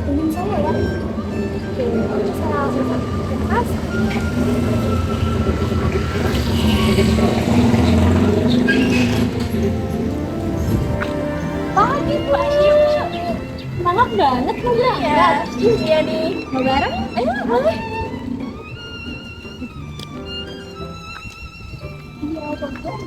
temenin saya ya. Oke, saya langsung ke kelas. Pagi Mbak Syuka. Semangat banget mau berangkat. Iya nih. Mau bareng? Ayo boleh. Iya, boleh.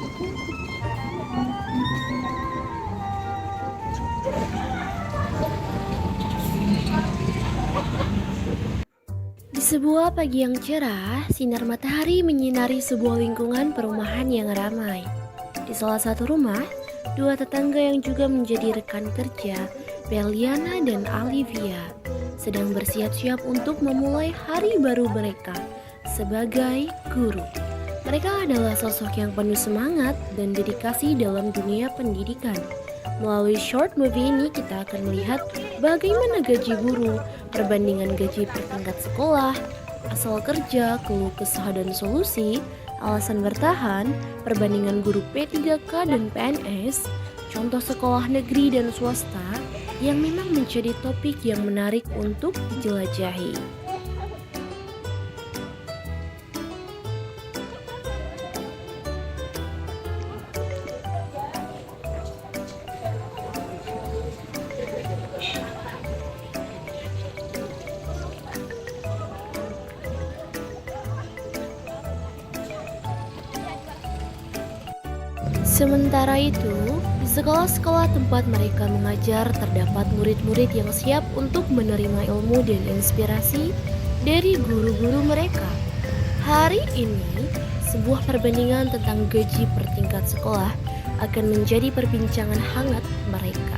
Di sebuah pagi yang cerah, sinar matahari menyinari sebuah lingkungan perumahan yang ramai. Di salah satu rumah, dua tetangga yang juga menjadi rekan kerja, Berliana dan Olivia, sedang bersiap-siap untuk memulai hari baru mereka sebagai guru. Mereka adalah sosok yang penuh semangat dan dedikasi dalam dunia pendidikan. Melalui short movie ini kita akan melihat bagaimana gaji guru, perbandingan gaji per tingkat sekolah, asal kerja, keluh kesah dan solusi, alasan bertahan, perbandingan guru P3K dan PNS, contoh sekolah negeri dan swasta yang memang menjadi topik yang menarik untuk dijelajahi. Sementara itu, di sekolah-sekolah tempat mereka mengajar terdapat murid-murid yang siap untuk menerima ilmu dan inspirasi dari guru-guru mereka. Hari ini, sebuah perbandingan tentang gaji per tingkat sekolah akan menjadi perbincangan hangat mereka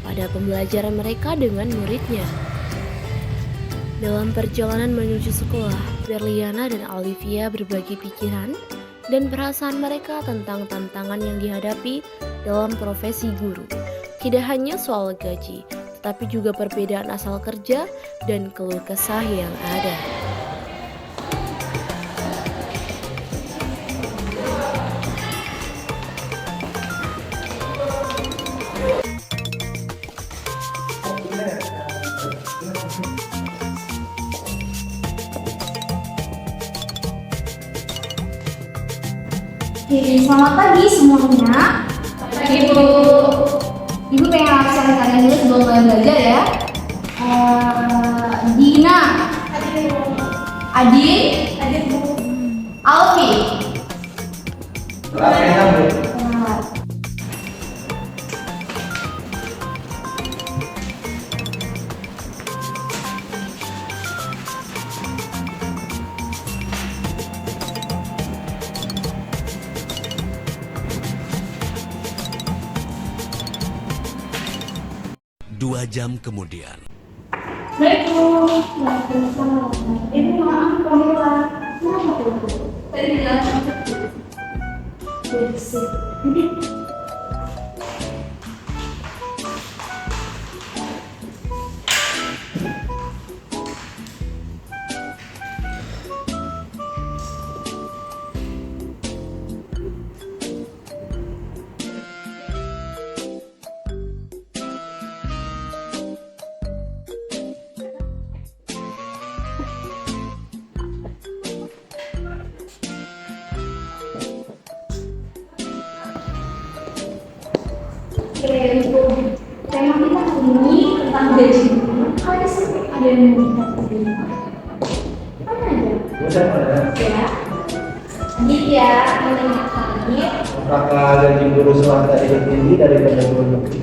pada pembelajaran mereka dengan muridnya. Dalam perjalanan menuju sekolah, Berliana dan Olivia berbagi pikiran dan perasaan mereka tentang tantangan yang dihadapi dalam profesi guru. Tidak hanya soal gaji, tetapi juga perbedaan asal kerja dan keluh kesah yang ada. Oke, selamat pagi semuanya. Pagi Bu. Ibu pengen absen kalian dulu sebelum mulai belajar ya. Dina, Adin, Alfi. Selamat. 2 jam kemudian. Waalaikumsalam. Ibu maaf Kamila. Kenapa tuh Bu? Tadi bilang bersih. 20. Tema kita hari ini tentang gaji guru. Ada yang mau kita terima? Mana aja? Ya. Aditya, menanya kami. Apakah gaji guru swasta lebih tinggi daripada guru negeri?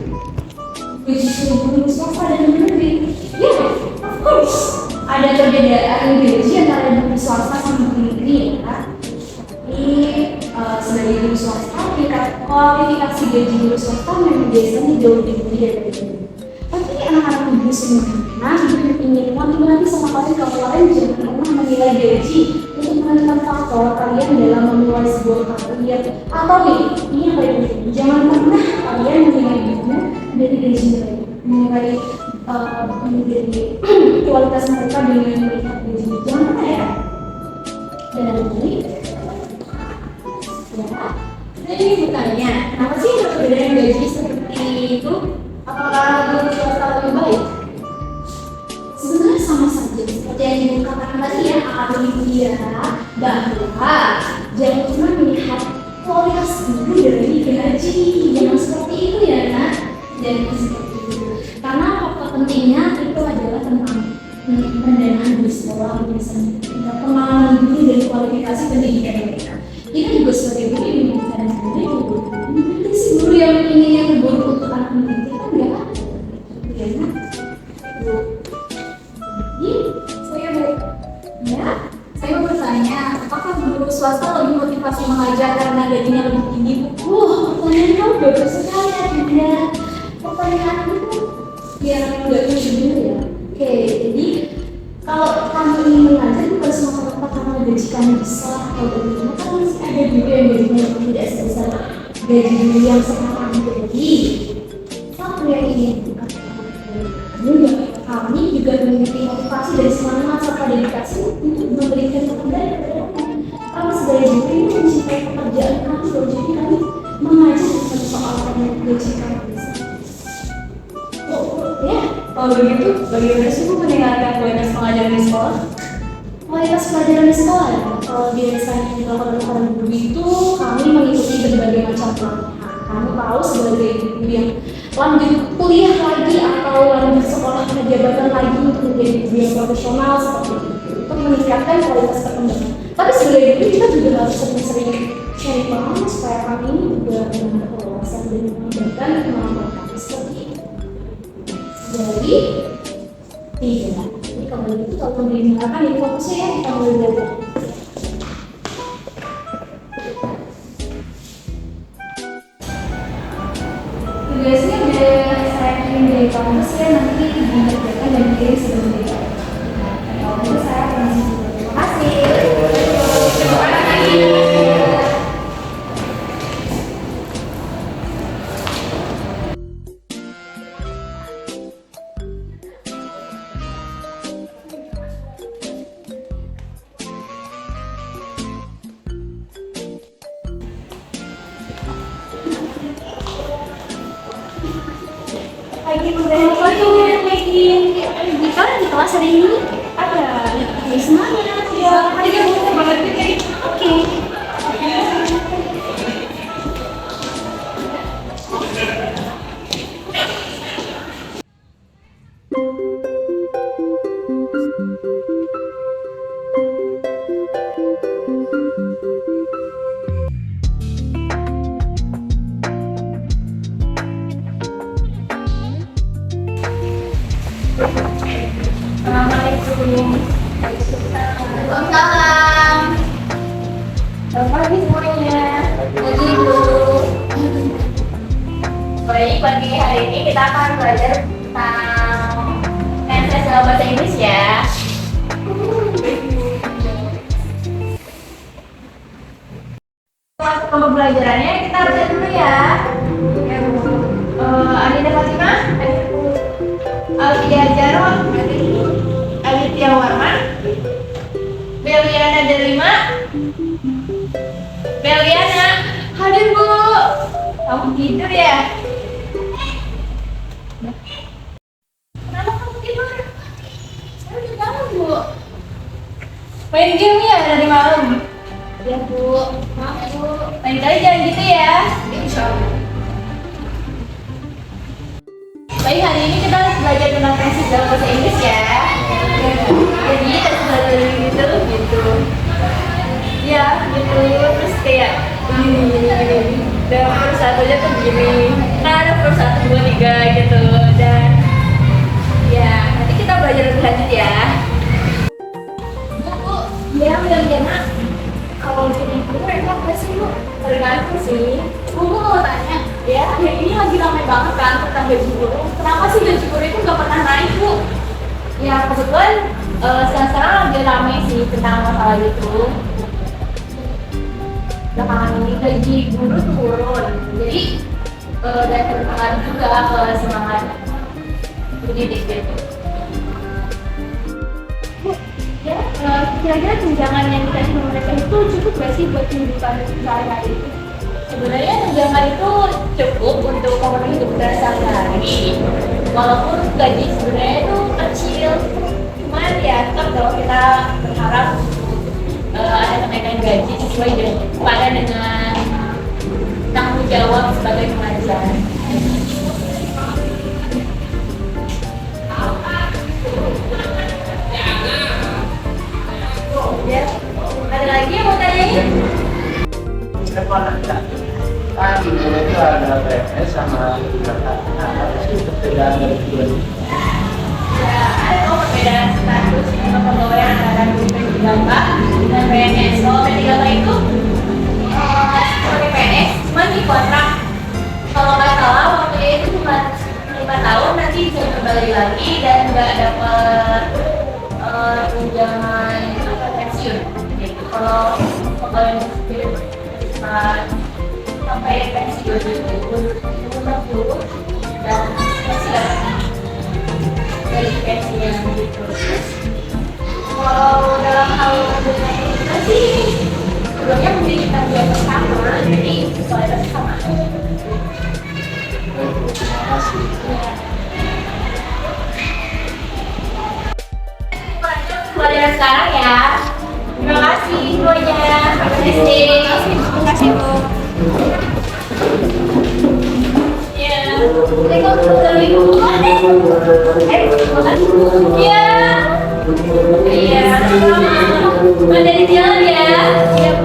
Gaji guru swasta dan negeri? Ya, of course. Ada perbedaan gaji antara guru swasta sama guru negeri ya. Tapi sebagai guru swasta, kualifikasi gaji guru swasta memang biasanya jauh lebih tinggi daripada guru. Tapi anak-anak guru semuanya ingin motivasi sama kalian kalau kalian jangan pernah menilai gaji untuk menentukan faktor kalian dalam memulai sebuah karir. Atau ini yang paling penting, jangan pernah kalian menilai guru dari gaji mereka, menilai dari kualitas mereka dengan melihat gaji. Jangan pernah ya. Dan ini jadi bertanya, kenapa sih ada perbedaan gaji seperti itu? Apakah guru swasta lebih baik? mengatakan tadi ya, akan mengira bahwa jangan cuma melihat kualitas guru dari gaji, jangan seperti itu ya nak, jangan seperti itu. Karena faktor pentingnya itu adalah tentang pendanaan di sekolah, misalnya pengalaman guru dan kualifikasi pendidikan mereka. Kita juga sebagai guru yang memberikan guru itu si guru yang ingin yang terburuk untuk anak didik kan nggak ada, ya nak. Jadi saya saya mau bertanya, apakah guru swasta lebih motivasi mengajar karena gajinya lebih tinggi? Pertanyaan kamu bagus sekali ya Bunda. Pertanyaan itu biar nggak jujur ya. Oke, jadi kalau kamu ingin mengajar bukan semata mata karena gaji kamu besar atau bagaimana, kan masih ada guru yang gajinya tidak sebesar gaji guru yang sekarang jadi. Satu yang ingin bukan juga kami juga memiliki motivasi dari semangat serta dedikasi untuk memberikan pekerjaan kepada kami. Kami sebagai guru ini mencintai pekerjaan kami, jadi kami mengajar bukan soal gaji kami besar. Ya, kalau begitu, bagaimana sih Bu meningkatkan kualitas pengajaran di sekolah? Kualitas pelajaran di sekolah ya, kalau biasanya dilakukan oleh guru itu kami mengikuti berbagai macam pelatihan. Kamu tahu sebagai guru yang lanjut kuliah lagi atau lanjut sekolah kejabatan lagi untuk menjadi guru yang profesional seperti itu, untuk meningkatkan kualitas perkembangan. Tapi sebagai guru kita juga harus sering-sering sharing pengalaman supaya kami ini juga menambah wawasan dan mengembangkan kemampuan kami seperti itu. Jadi tidak. Jadi kalau begitu kalau memberikan ini fokusnya ya kita mulai belajar. Tugasnya udah saya kirim dari kampus ya, nanti dikerjakan dan dikirim sebelum itu. Kalau itu saya permisi dulu. Terima kasih. Terima kasih. Lagi beberapa lagi kita di kelas hari ini ada semangat ya, hari ini kita banget kayak oke. Assalamualaikum. Waalaikumsalam. Selamat pagi semuanya. Pagi Bu. Baik, pagi hari ini kita akan belajar tentang NSS dalam bahasa Inggris ya. Masuk ke pembelajarannya kita baca dulu ya. Adinda Fatimah, Alfia Jaro, Aditya Warman, Beliana Delima, Beliana, hadir Bu. Kamu tidur ya? Kenapa kamu tidur? Saya udah bangun Bu. Main game ya dari malam? Ya Bu, maaf ya Bu. Lain kali jangan gitu ya. Insya Allah. Baik, hari ini kita belajar tentang prinsip dalam bahasa Inggris ya. Jadi kita belajar gitu. Ya, gitu. Terus kayak gini. Dan per satu aja tuh begini. Nah, ada per 1, 2, 3 gitu. Dan ya, nanti kita belajar lebih lanjut ya. Bu, ya benar-benar. Kalau jadi guru enak gak sih Bu? Tergantung sih. Bu mau tanya, ya ini lagi ramai banget kan tentang gaji guru. Kenapa sih gaji guru itu nggak pernah naik Bu? Ya kebetulan sekarang lagi ramai sih tentang masalah itu. Belakangan ini gaji guru turun, jadi dan berpengaruh juga ke semangat pendidik gitu. Bu, ya kira-kira tunjangan yang dikasih sama mereka itu cukup gak sih buat kehidupan sehari-hari? Sebenarnya tunjangan itu cukup untuk memenuhi kebutuhan sehari-hari, walaupun gaji sebenarnya itu kecil, cuman ya tetap kalau kita gaji sesuai dengan tanggung jawab sebagai pengajar. Ya, ada lagi yang mau tanyain? Kan di guru itu ada PNS sama apa sih perbedaan dari keduanya? Ya, ada perbedaan status kepegawaian antara guru P3K dan PNS. Kalau P3K itu sebagai PNS cuma di kontrak. Kalau nggak salah waktunya itu cuma 5 tahun, nanti bisa kembali lagi dan nggak dapat tunjangan pensiun. Gitu. Kalau pegawai sipil sampai pensiun itu 60 dan masih dapat dari pensiun gitu. Kalau dalam hal dengan itu sih sebelumnya mungkin kita buat bersama, jadi kualitas sama. Terima kasih. Kualitas sekarang ya. Terima kasih semuanya. Terima kasih Bu. Ya, iya. Iya, ada di jalan ya. Siap.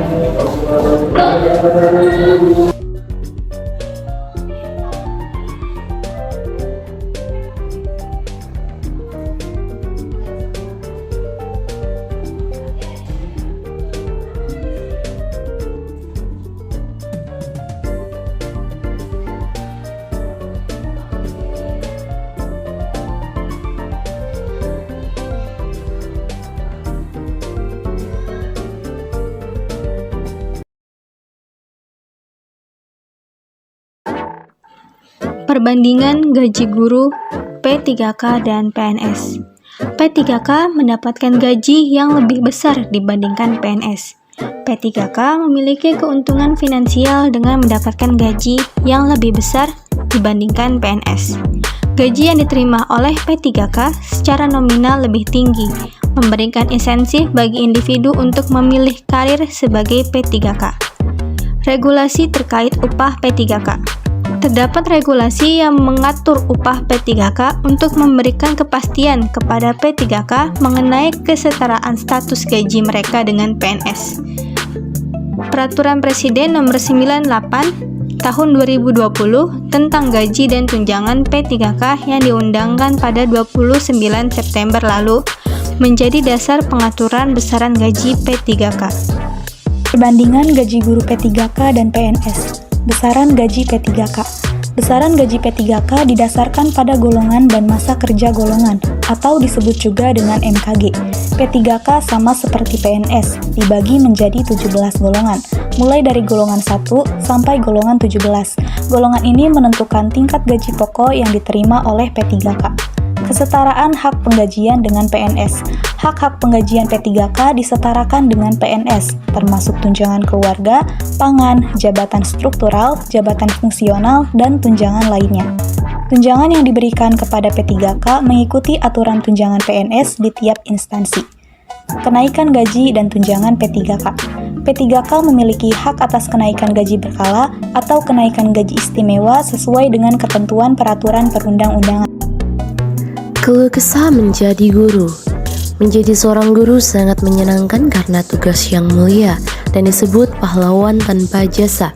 Perbandingan gaji guru P3K dan PNS. P3K mendapatkan gaji yang lebih besar dibandingkan PNS. P3K memiliki keuntungan finansial dengan mendapatkan gaji yang lebih besar dibandingkan PNS. Gaji yang diterima oleh P3K secara nominal lebih tinggi, memberikan insentif bagi individu untuk memilih karir sebagai P3K. Regulasi terkait upah P3K. Terdapat regulasi yang mengatur upah P3K untuk memberikan kepastian kepada P3K mengenai kesetaraan status gaji mereka dengan PNS. Peraturan Presiden Nomor 98 Tahun 2020 tentang gaji dan tunjangan P3K yang diundangkan pada 29 September lalu menjadi dasar pengaturan besaran gaji P3K. Perbandingan gaji guru P3K dan PNS. Besaran gaji P3K. Besaran gaji P3K didasarkan pada golongan dan masa kerja golongan, atau disebut juga dengan MKG. P3K sama seperti PNS, dibagi menjadi 17 golongan, mulai dari golongan 1 sampai golongan 17. Golongan ini menentukan tingkat gaji pokok yang diterima oleh P3K. Kesetaraan hak penggajian dengan PNS. Hak-hak penggajian P3K disetarakan dengan PNS, termasuk tunjangan keluarga, pangan, jabatan struktural, jabatan fungsional, dan tunjangan lainnya. Tunjangan yang diberikan kepada P3K mengikuti aturan tunjangan PNS di tiap instansi. Kenaikan gaji dan tunjangan P3K. P3K memiliki hak atas kenaikan gaji berkala atau kenaikan gaji istimewa sesuai dengan ketentuan peraturan perundang-undangan. Keluh kesah menjadi guru. Menjadi seorang guru sangat menyenangkan karena tugas yang mulia dan disebut pahlawan tanpa jasa.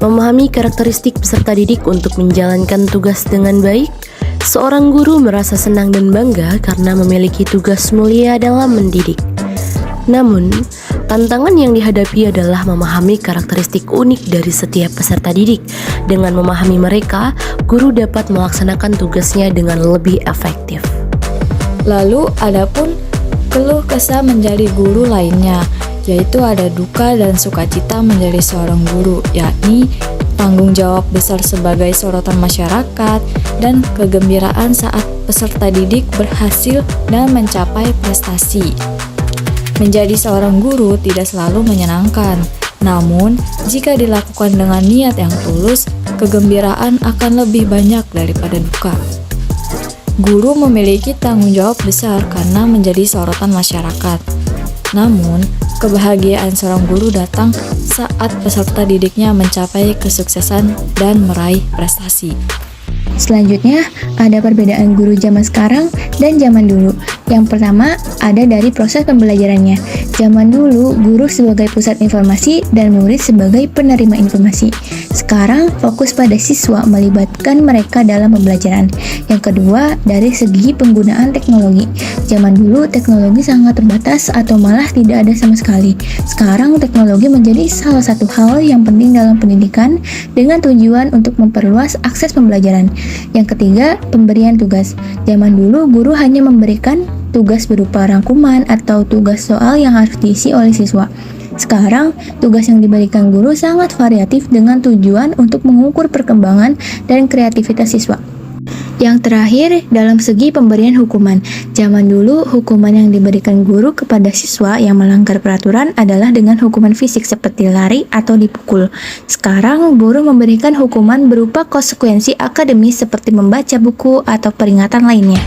Memahami karakteristik peserta didik untuk menjalankan tugas dengan baik, seorang guru merasa senang dan bangga karena memiliki tugas mulia dalam mendidik. Namun, tantangan yang dihadapi adalah memahami karakteristik unik dari setiap peserta didik. Dengan memahami mereka, guru dapat melaksanakan tugasnya dengan lebih efektif. Lalu, adapun keluh kesah menjadi guru lainnya, yaitu ada duka dan sukacita menjadi seorang guru, yakni tanggung jawab besar sebagai sorotan masyarakat dan kegembiraan saat peserta didik berhasil dan mencapai prestasi. Menjadi seorang guru tidak selalu menyenangkan, namun jika dilakukan dengan niat yang tulus, kegembiraan akan lebih banyak daripada duka. Guru memiliki tanggung jawab besar karena menjadi sorotan masyarakat. Namun, kebahagiaan seorang guru datang saat peserta didiknya mencapai kesuksesan dan meraih prestasi. Selanjutnya, ada perbedaan guru zaman sekarang dan zaman dulu. Yang pertama, ada dari proses pembelajarannya. Zaman dulu, guru sebagai pusat informasi dan murid sebagai penerima informasi. Sekarang, fokus pada siswa melibatkan mereka dalam pembelajaran. Yang kedua, dari segi penggunaan teknologi. Zaman dulu, teknologi sangat terbatas atau malah tidak ada sama sekali. Sekarang, teknologi menjadi salah satu hal yang penting dalam pendidikan dengan tujuan untuk memperluas akses pembelajaran. Yang ketiga, pemberian tugas. Zaman dulu, guru hanya memberikan tugas berupa rangkuman atau tugas soal yang harus diisi oleh siswa. Sekarang, tugas yang diberikan guru sangat variatif dengan tujuan untuk mengukur perkembangan dan kreativitas siswa. Yang terakhir, dalam segi pemberian hukuman. Zaman dulu, hukuman yang diberikan guru kepada siswa yang melanggar peraturan adalah dengan hukuman fisik seperti lari atau dipukul. Sekarang, guru memberikan hukuman berupa konsekuensi akademis seperti membaca buku atau peringatan lainnya.